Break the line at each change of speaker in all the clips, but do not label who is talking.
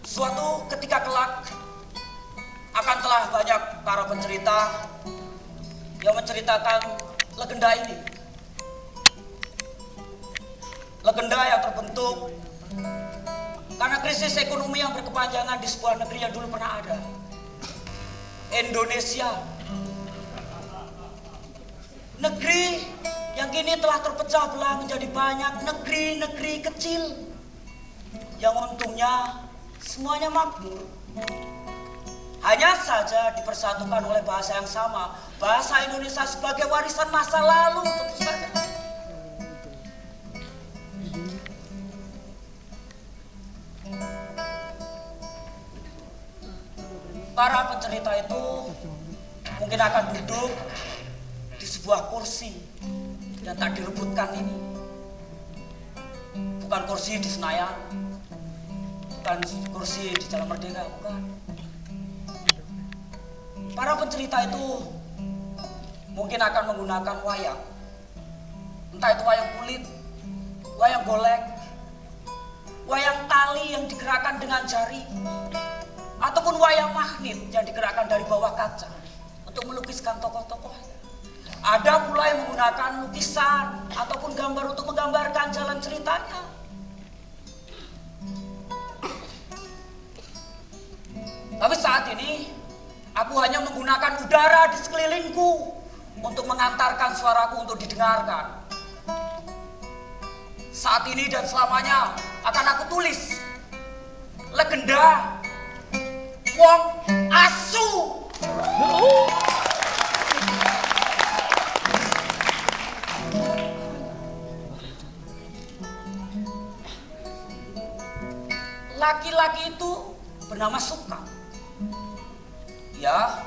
Suatu ketika kelak akan telah banyak para pencerita yang menceritakan legenda ini. Legenda yang terbentuk karena krisis ekonomi yang berkepanjangan di sebuah negeri yang dulu pernah ada. Indonesia. Negeri yang kini telah terpecah belah menjadi banyak negeri-negeri kecil yang untungnya semuanya makmur. Hanya saja dipersatukan oleh bahasa yang sama, bahasa Indonesia sebagai warisan masa lalu tentu saja. Para pencerita itu mungkin akan duduk di sebuah kursi yang tak direbutkan ini. Bukan kursi di Senayan, bukan kursi di Jalan Merdeka, bukan. Para pencerita itu mungkin akan menggunakan wayang. Entah itu wayang kulit, wayang golek, wayang tali yang digerakkan dengan jari, ataupun wayang magnet yang digerakkan dari bawah kaca untuk melukiskan tokoh-tokoh. Ada pula yang menggunakan lukisan ataupun gambar untuk menggambarkan jalan ceritanya. Tapi saat ini aku hanya menggunakan udara di sekelilingku untuk mengantarkan suaraku untuk didengarkan. Saat ini dan selamanya akan aku tulis legenda Wong Asu. Laki-laki itu bernama Sukap. Ya,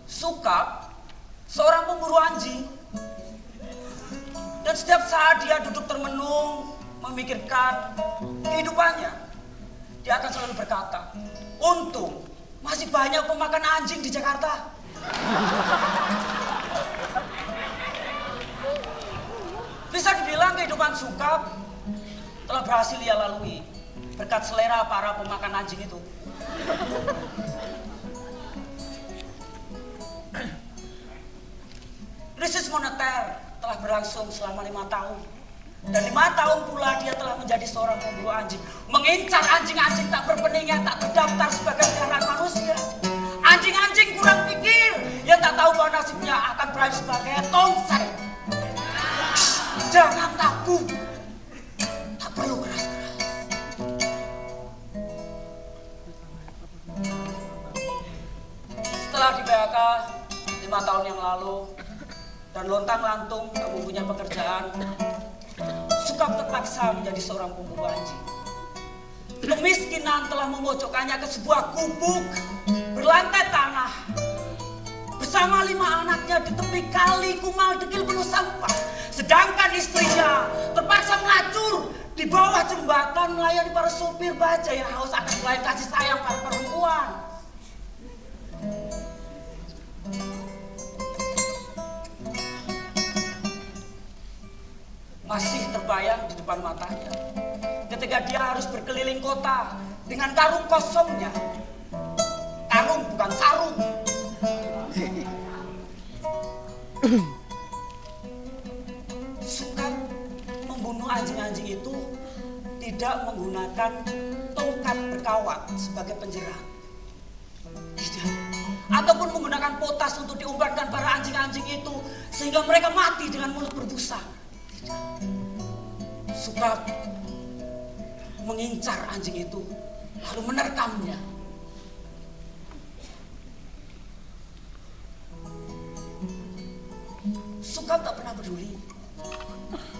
Sukap seorang pemburu anjing. Dan setiap saat dia duduk termenung memikirkan kehidupannya, dia akan selalu berkata, untung masih banyak pemakan anjing di Jakarta. Bisa dibilang kehidupan Sukap telah berhasil ia lalui berkat selera para pemakan anjing itu. Krisis moneter telah berlangsung selama 5 tahun. Dan 5 tahun pula dia telah menjadi seorang pemburu anjing. Mengincar anjing-anjing tak berpening yang tak terdaftar sebagai peliharaan manusia. Anjing-anjing kurang pikir yang tak tahu bahwa nasibnya akan berakhir sebagai tongseng. Jangan takut. Tak perlu keras-keras. Setelah di PHK 5 tahun yang lalu dan lontang-lantung tak mempunyai pekerjaan, Sukap terpaksa menjadi seorang pemburu anjing. Kemiskinan telah memojokkannya ke sebuah gubuk berlantai tanah bersama 5 anaknya di tepi kali kumal dekil penuh sampah. Sedangkan istrinya terpaksa melacur di bawah jembatan melayani para sopir baja yang haus akan pelayan kasih sayang para perempuan. Masih terbayang di depan matanya ketika dia harus berkeliling kota dengan karung kosongnya. Karung bukan sarung. Sukap membunuh anjing-anjing itu tidak menggunakan tongkat berkawat sebagai penjerah. Tidak. Ataupun menggunakan potas untuk diumpankan para anjing-anjing itu sehingga mereka mati dengan mulut berbusa. Sukap mengincar anjing itu lalu menerkamnya. Sukap tak pernah peduli.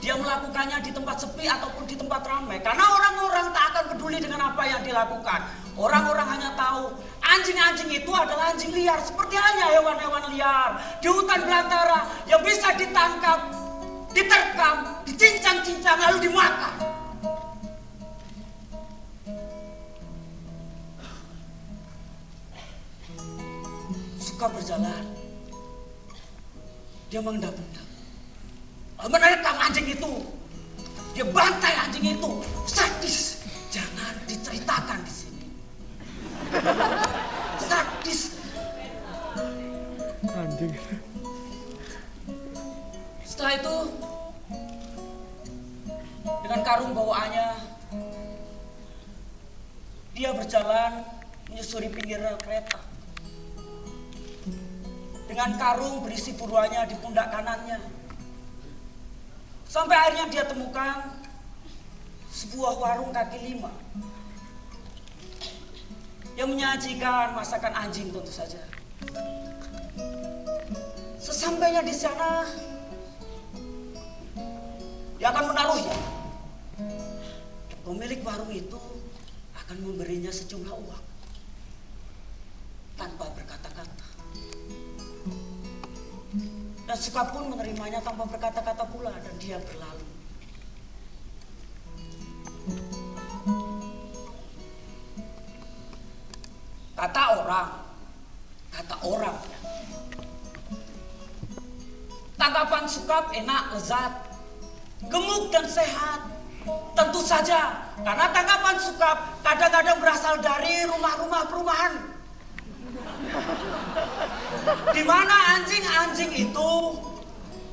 Dia melakukannya di tempat sepi ataupun di tempat ramai karena orang-orang tak akan peduli dengan apa yang dilakukan. Orang-orang hanya tahu anjing-anjing itu adalah anjing liar seperti halnya hewan-hewan liar di hutan belantara yang bisa ditangkap, diterkam, dicincang-cincang lalu dimakan. Suka berjalan, dia mengendap-endap, menerkam anjing itu, dia bantai anjing itu, sadis. Jangan diceritakan di sini. dia berjalan menyusuri pinggir rel kereta. Dengan karung berisi buruannya di pundak kanannya. Sampai akhirnya dia temukan sebuah warung kaki lima yang menyajikan masakan anjing tentu saja. Sesampainya di sana, dia akan menaruhnya. Pemilik warung itu akan memberinya sejumlah uang tanpa berkata-kata. Dan Sukap pun menerimanya tanpa berkata-kata pula, dan dia berlalu. Kata orang, tanggapan Sukap enak, lezat, gemuk dan sehat. Tentu saja, karena tanggapan Sukap kadang-kadang berasal dari rumah-rumah perumahan, di mana anjing-anjing itu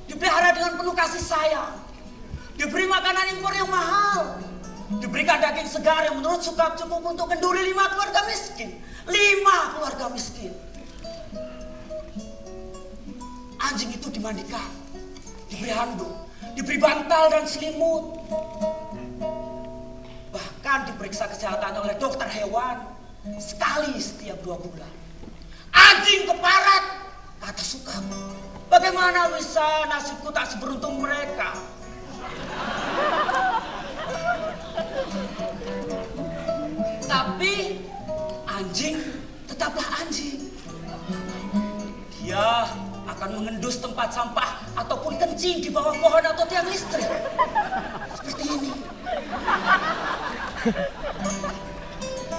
dipelihara dengan penuh kasih sayang, diberi makanan impor yang mahal, diberikan daging segar yang menurut Sukap cukup untuk kenduri 5 keluarga miskin. 5 keluarga miskin. Anjing itu dimandikan, diberi handuk, diberi bantal dan selimut, bahkan diperiksa kesehatannya oleh dokter hewan sekali setiap 2 bulan. Anjing keparat, kata Sukap. Bagaimana bisa nasibku tak seberuntung mereka? Tapi anjing tetaplah anjing. Dia akan mengendus tempat sampah ataupun kencing di bawah pohon atau tiang listrik. Seperti ini.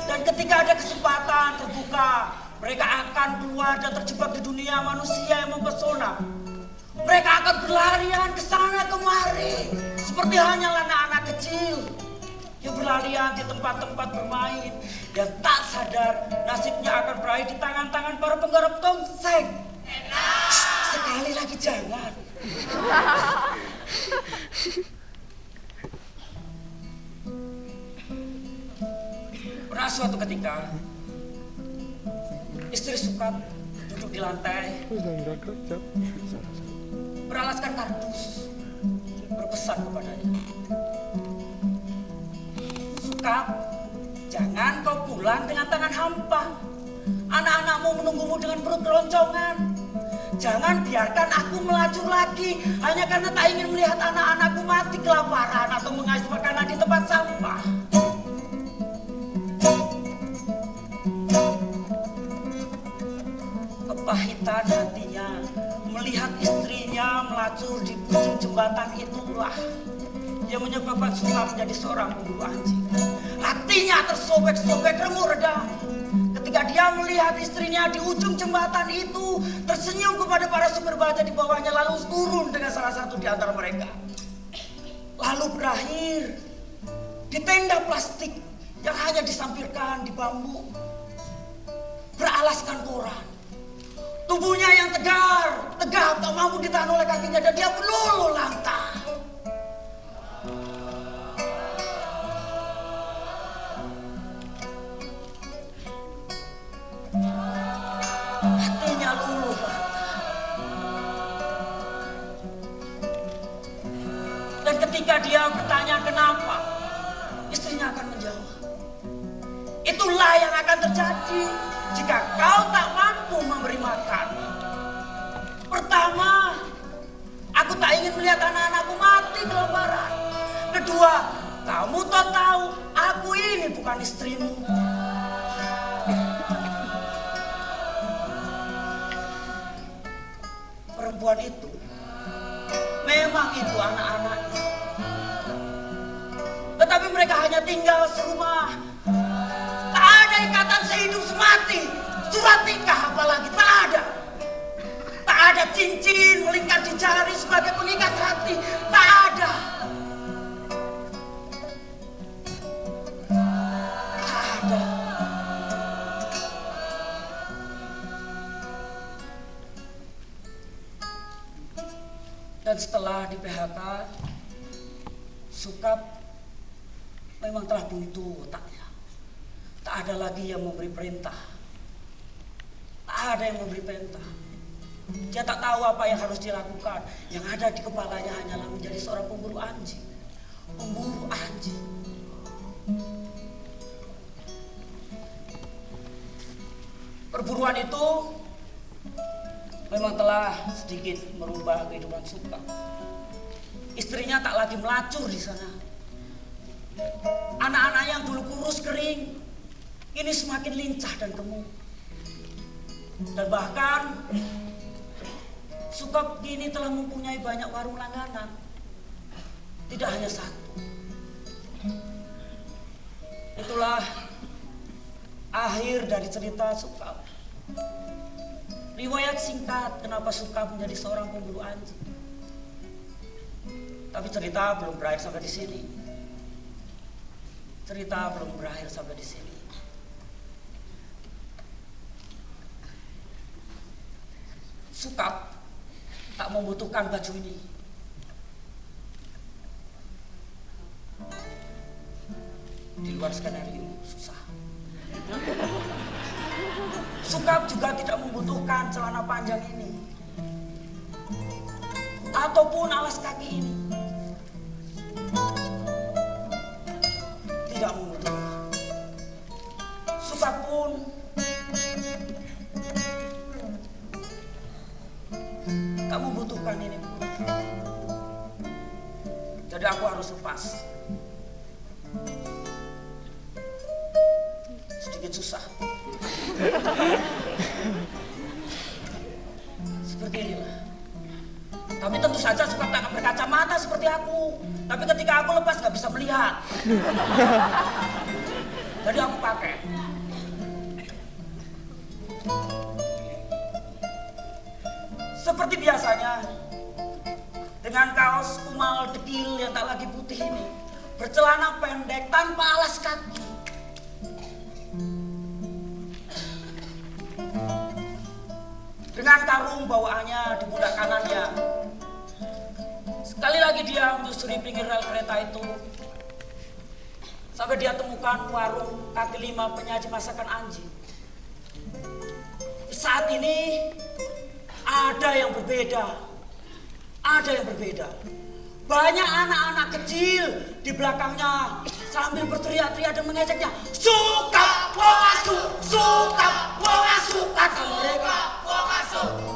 Dan ketika ada kesempatan terbuka, mereka akan keluar dan terjebak di dunia manusia yang mempesona. Mereka akan berlarian ke sana kemari, seperti halnya anak-anak kecil yang berlarian di tempat-tempat bermain, dan tak sadar nasibnya akan berakhir di tangan-tangan para penggarap tongseng. Sekali lagi jangan. Pernah suatu ketika, istri Sukap duduk di lantai, beralaskan kardus, berpesan kepadanya. Sukap, jangan kau pulang dengan tangan hampa. Anak-anakmu menunggumu dengan perut keroncongan. Jangan biarkan aku melaju lagi hanya karena tak ingin melihat anak-anakku mati kelaparan atau mengais makanan di tempat sampah. Kepahitan hatinya melihat istrinya melacur di ujung jembatan itulah yang menyebabkan Sukap menjadi seorang pemburu anjing. Hatinya tersobek-sobek remuk redam ketika dia melihat istrinya di ujung jembatan itu tersenyum kepada para supir baja di bawahnya, lalu turun dengan salah satu di antara mereka. Lalu berakhir di tenda plastik yang hanya disampirkan di bambu, beralaskan koran. Tubuhnya yang tegap tak mampu ditahan oleh kakinya, dan dia meluluh lantak. Hatinya luluh lantak. Dan ketika dia bertanya kenapa, istrinya akan menjawab, itulah yang akan terjadi jika kau tak mampu memberi makan. Pertama, aku tak ingin melihat anak-anakku mati kelaparan. Kedua, kamu tak tahu aku ini bukan istrimu. Perempuan itu memang itu anak-anaknya, tetapi mereka hanya tinggal serumah. Tak ada ikatan sehidup semati, surat nikah apalagi tak ada. Tak ada cincin melingkar di jari sebagai pengikat hati, tak ada. Tak ada. Dan setelah di PHK, Sukap memang telah buntu otaknya. Tak tak ada lagi yang memberi perintah. Tak ada yang memberi perintah. Dia tak tahu apa yang harus dilakukan. Yang ada di kepalanya hanyalah menjadi seorang pemburu anjing. Pemburu anjing. Perburuan itu memang telah sedikit merubah kehidupan Sukap. Istrinya tak lagi melacur di sana. Anak-anak yang dulu kurus kering, ini semakin lincah dan gemuk. Dan bahkan Sukap kini telah mempunyai banyak warung langganan. Tidak hanya satu. Itulah akhir dari cerita Sukap. Riwayat singkat kenapa Sukap menjadi seorang pemburu anjing. Tapi cerita belum berakhir sampai di sini. Cerita belum berakhir sampai di sini. Sukap tak membutuhkan baju ini. Di luar skenario susah. Sukap juga tidak membutuhkan celana panjang ini ataupun alas kaki ini. Tidak membutuhkan. Sukap pun tak membutuhkan ini. Jadi aku harus lepas. Sedikit susah. Seperti inilah. Tapi tentu saja Sukap tak akan berkacamata seperti aku. Tapi ketika aku lepas gak bisa melihat. Jadi aku pakai. Seperti biasanya, dengan kaos kumal dekil yang tak lagi putih ini, bercelana pendek tanpa alas kaki. Dengan karung bawaannya di pundak kanannya. Sekali lagi dia menyusuri pinggir rel kereta itu. Sampai dia temukan warung kaki lima penyaji masakan anjing. Saat ini ada yang berbeda. Ada yang berbeda. Banyak anak-anak kecil di belakangnya sambil berteriak-teriak dan mengejeknya. Sukap wong asu, Sukap wong asu, kata mereka.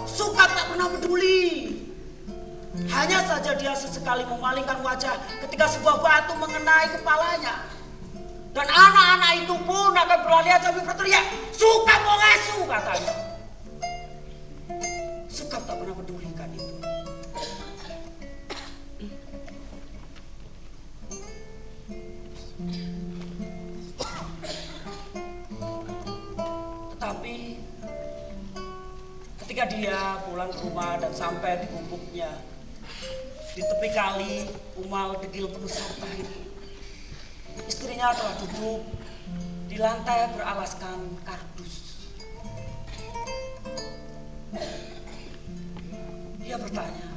Sukap tak pernah peduli. Hanya saja dia sesekali memalingkan wajah ketika sebuah batu mengenai kepalanya. Dan anak-anak itu pun akan berlarian sambil berteriak, Sukap wong asu, katanya. Sukap tak pernah pedulikan itu. Tetapi ketika dia pulang ke rumah dan sampai di gubuknya, di tepi kali kumal dekil penuh sampah itu, istrinya telah duduk di lantai beralaskan kardus. Dia bertanya,